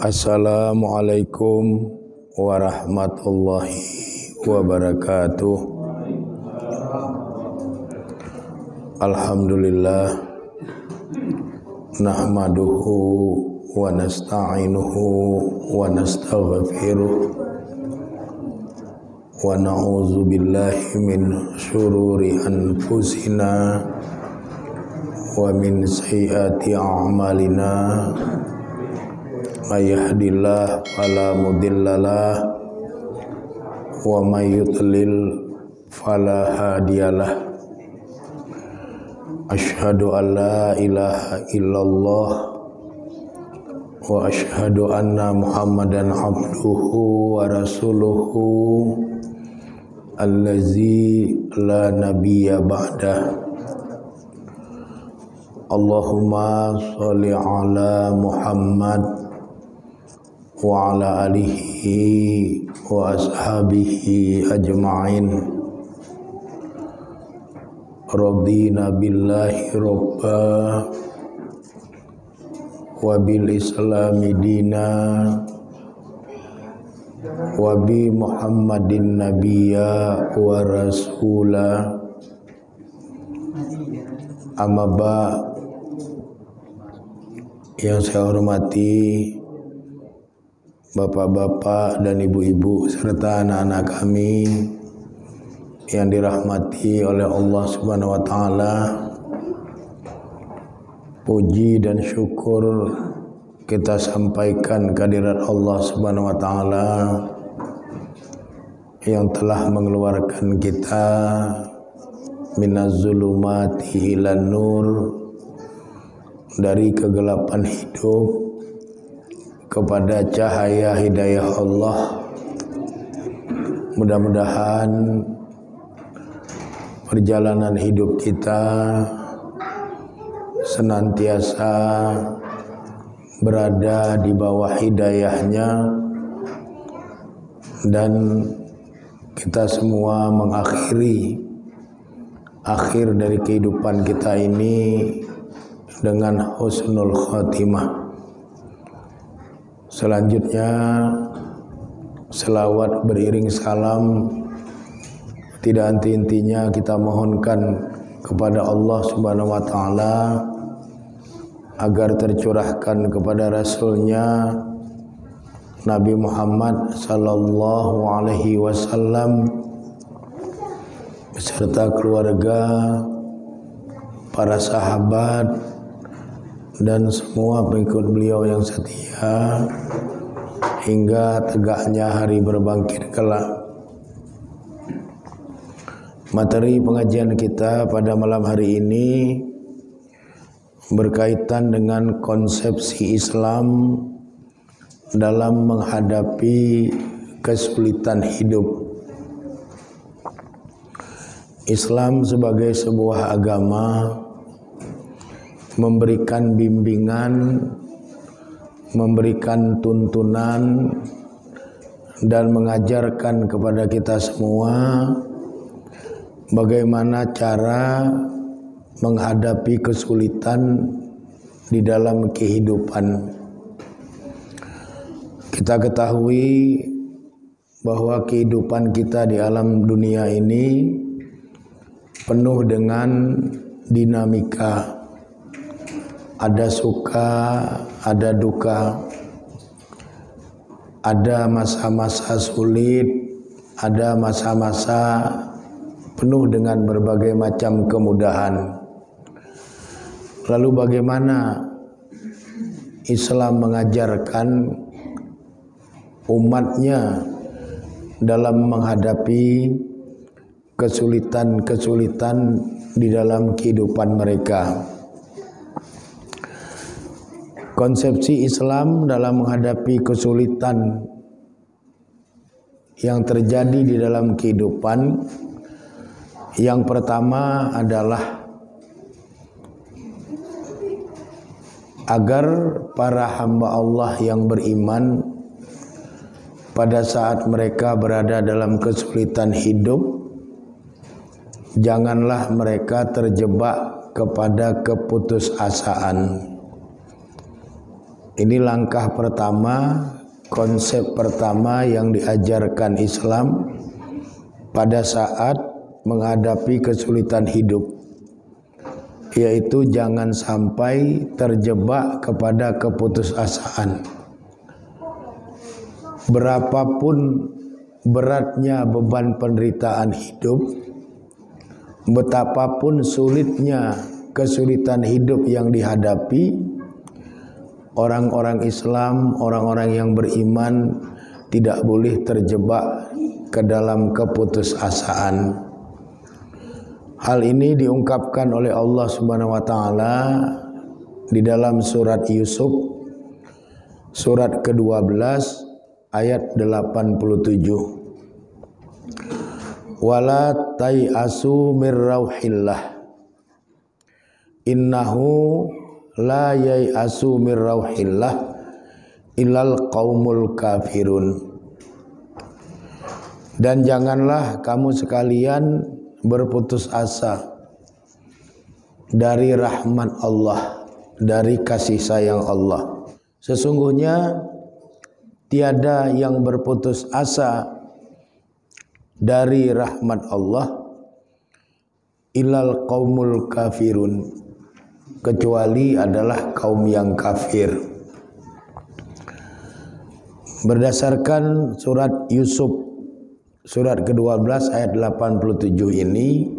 Assalamualaikum warahmatullahi wabarakatuh. Alhamdulillah nahmaduhu wa nasta'inuhu wa nastaghfiruh wa na'udzu billahi min syururi anfusina wa min sayyiati a'malina. May yahdihillahu fala mudhillalah wa may yudlil fala hadiyalah. Asyhadu an la ilaha illallah wa asyhadu anna Muhammadan abduhu wa rasuluhu allazi la nabiyya ba'dah. Allahumma sholli ala Muhammad wa ala alihi wa ashabihi ajma'in. Radina billahi robba wa bil islami dina wa bi Muhammadin nabiyya wa rasula. Amma ba, yang saya hormati bapak-bapak dan ibu-ibu serta anak-anak kami yang dirahmati oleh Allah Subhanahu wa taala. Puji dan syukur kita sampaikan kehadirat Allah Subhanahu wa taala yang telah mengeluarkan kita minaz zulumati ilan nur, dari kegelapan hidup kepada cahaya hidayah Allah. Mudah-mudahan perjalanan hidup kita senantiasa berada di bawah hidayahnya, dan kita semua mengakhiri akhir dari kehidupan kita ini dengan husnul khotimah. Selanjutnya selawat beriring salam tidak henti-hentinya kita mohonkan kepada Allah Subhanahu wa taala agar tercurahkan kepada Rasulnya Nabi Muhammad sallallahu alaihi wasallam beserta keluarga, para sahabat, dan semua pengikut beliau yang setia hingga tegaknya hari berbangkit kelak. Materi pengajian kita pada malam hari ini berkaitan dengan konsepsi Islam dalam menghadapi kesulitan hidup. Islam sebagai sebuah agama memberikan bimbingan, memberikan tuntunan, dan mengajarkan kepada kita semua bagaimana cara menghadapi kesulitan di dalam kehidupan. Kita ketahui bahwa kehidupan kita di alam dunia ini penuh dengan dinamika. Ada suka, ada duka, ada masa-masa sulit, ada masa-masa penuh dengan berbagai macam kemudahan. Lalu bagaimana Islam mengajarkan umatnya dalam menghadapi kesulitan-kesulitan di dalam kehidupan mereka? Konsepsi Islam dalam menghadapi kesulitan yang terjadi di dalam kehidupan, yang pertama adalah agar para hamba Allah yang beriman pada saat mereka berada dalam kesulitan hidup, janganlah mereka terjebak kepada keputusasaan. Ini langkah pertama, konsep pertama yang diajarkan Islam pada saat menghadapi kesulitan hidup, yaitu jangan sampai terjebak kepada keputusasaan. Berapapun beratnya beban penderitaan hidup, betapapun sulitnya kesulitan hidup yang dihadapi, orang-orang Islam, orang-orang yang beriman tidak boleh terjebak ke dalam keputusasaan. Hal ini diungkapkan oleh Allah Subhanahu wa taala di dalam surat Yusuf surat ke-12 ayat 87. Wala tai'asu mir rauhillah innahu la yai'asu mir rauhillah illal qaumul kafirun. Dan janganlah kamu sekalian berputus asa dari rahmat Allah, dari kasih sayang Allah. Sesungguhnya tiada yang berputus asa dari rahmat Allah illal qaumul kafirun, kecuali adalah kaum yang kafir. Berdasarkan surat Yusuf surat ke-12 ayat 87 ini,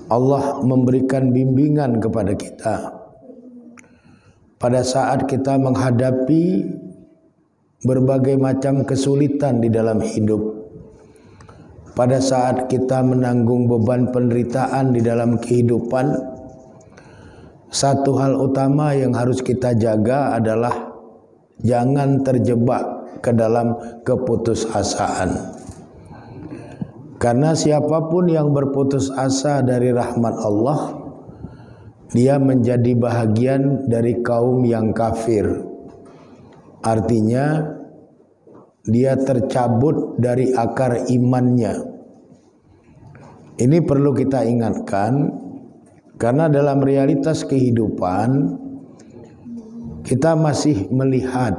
Allah memberikan bimbingan kepada kita pada saat kita menghadapi berbagai macam kesulitan di dalam hidup. Pada saat kita menanggung beban penderitaan di dalam kehidupan, satu hal utama yang harus kita jaga adalah jangan terjebak ke dalam keputusasaan. Karena siapapun yang berputus asa dari rahmat Allah, dia menjadi bahagian dari kaum yang kafir. Artinya dia tercabut dari akar imannya. Ini perlu kita ingatkan, karena dalam realitas kehidupan kita masih melihat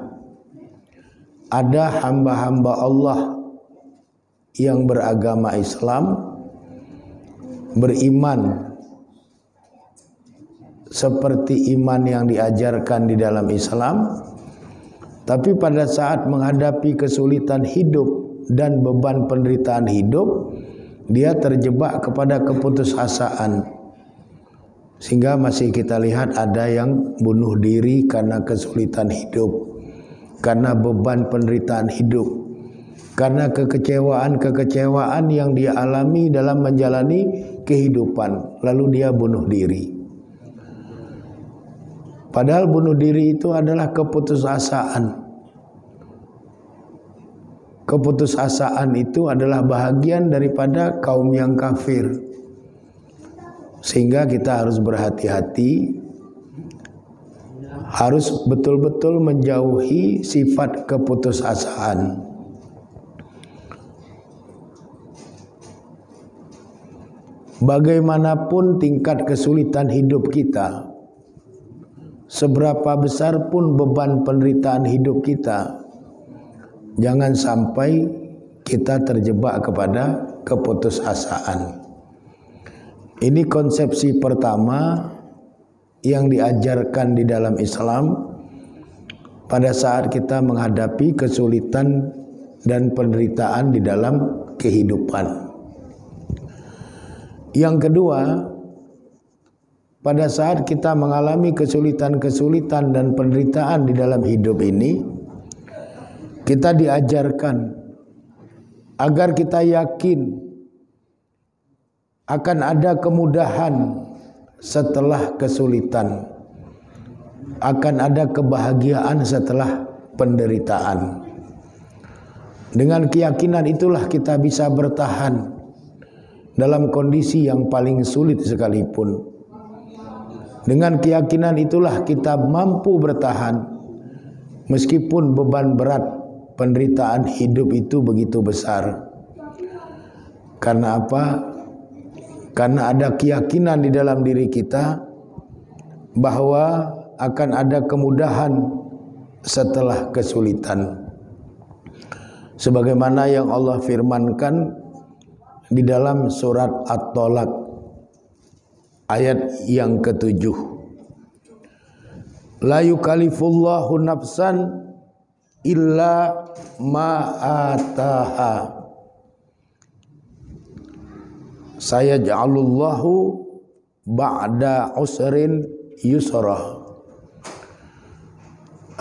ada hamba-hamba Allah yang beragama Islam, beriman seperti iman yang diajarkan di dalam Islam, tapi pada saat menghadapi kesulitan hidup dan beban penderitaan hidup, dia terjebak kepada keputusasaan. Sehingga masih kita lihat ada yang bunuh diri karena kesulitan hidup, karena beban penderitaan hidup, karena kekecewaan yang dia alami dalam menjalani kehidupan, lalu dia bunuh diri. Padahal bunuh diri itu adalah keputusasaan. Keputusasaan itu adalah bahagian daripada kaum yang kafir. Sehingga kita harus berhati-hati, harus betul-betul menjauhi sifat keputusasaan. Bagaimanapun tingkat kesulitan hidup kita, seberapa besar pun beban penderitaan hidup kita, jangan sampai kita terjebak kepada keputusasaan. Ini konsepsi pertama yang diajarkan di dalam Islam pada saat kita menghadapi kesulitan dan penderitaan di dalam kehidupan. Yang kedua, pada saat kita mengalami kesulitan-kesulitan dan penderitaan di dalam hidup ini, kita diajarkan agar kita yakin akan ada kemudahan setelah kesulitan, akan ada kebahagiaan setelah penderitaan. Dengan keyakinan itulah kita bisa bertahan dalam kondisi yang paling sulit sekalipun. Dengan keyakinan itulah kita mampu bertahan meskipun beban berat penderitaan hidup itu begitu besar. Karena apa? Karena ada keyakinan di dalam diri kita bahwa akan ada kemudahan setelah kesulitan. Sebagaimana yang Allah firmankan di dalam surat At-Tolak ayat yang ke-7. La yukallifullahu nafsan illa ma ataha. Sayaj'alullahu ba'da usrin yusra.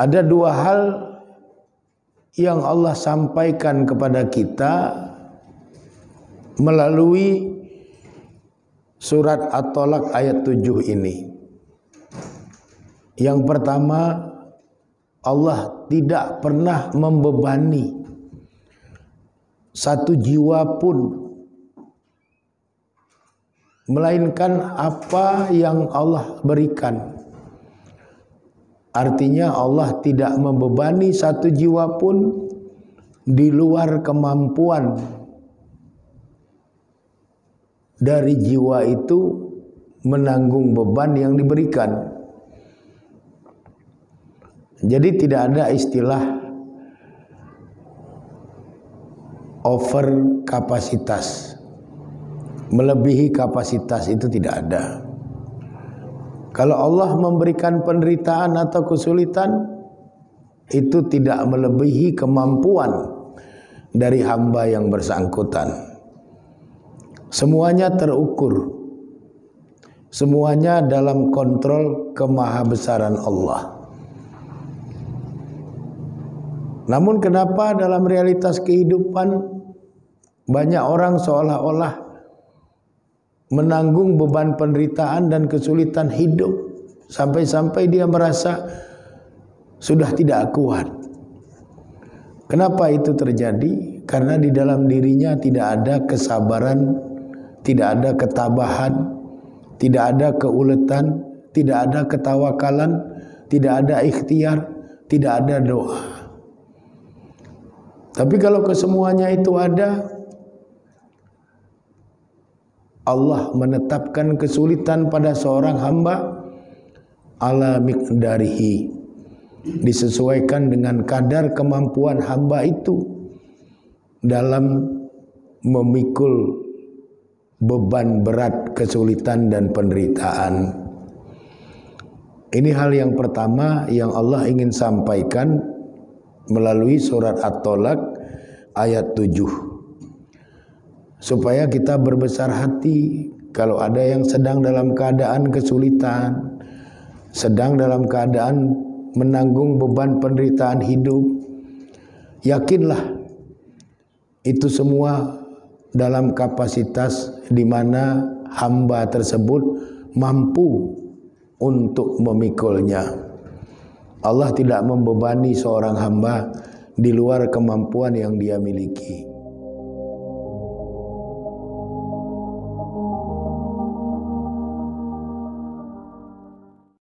Ada dua hal yang Allah sampaikan kepada kita melalui surat At-Tolak ayat 7 ini. Yang pertama, Allah tidak pernah membebani satu jiwa pun, melainkan apa yang Allah berikan. Artinya Allah tidak membebani satu jiwa pun di luar kemampuan dari jiwa itu menanggung beban yang diberikan. Jadi tidak ada istilah over kapasitas, melebihi kapasitas, itu tidak ada. Kalau Allah memberikan penderitaan atau kesulitan, itu tidak melebihi kemampuan dari hamba yang bersangkutan. Semuanya terukur, semuanya dalam kontrol kemahabesaran Allah. Namun kenapa dalam realitas kehidupan banyak orang seolah-olah menanggung beban penderitaan dan kesulitan hidup sampai-sampai dia merasa sudah tidak kuat. Kenapa itu terjadi? Karena di dalam dirinya tidak ada kesabaran, tidak ada ketabahan, tidak ada keuletan, tidak ada ketawakalan, tidak ada ikhtiar, tidak ada doa. Tapi kalau kesemuanya itu ada, Allah menetapkan kesulitan pada seorang hamba ala miqdarihi, disesuaikan dengan kadar kemampuan hamba itu dalam memikul beban berat kesulitan dan penderitaan. Ini hal yang pertama yang Allah ingin sampaikan melalui surat At-Tolak ayat 7. Supaya kita berbesar hati kalau ada yang sedang dalam keadaan kesulitan, sedang dalam keadaan menanggung beban penderitaan hidup. Yakinlah itu semua dalam kapasitas di mana hamba tersebut mampu untuk memikulnya. Allah tidak membebani seorang hamba di luar kemampuan yang dia miliki.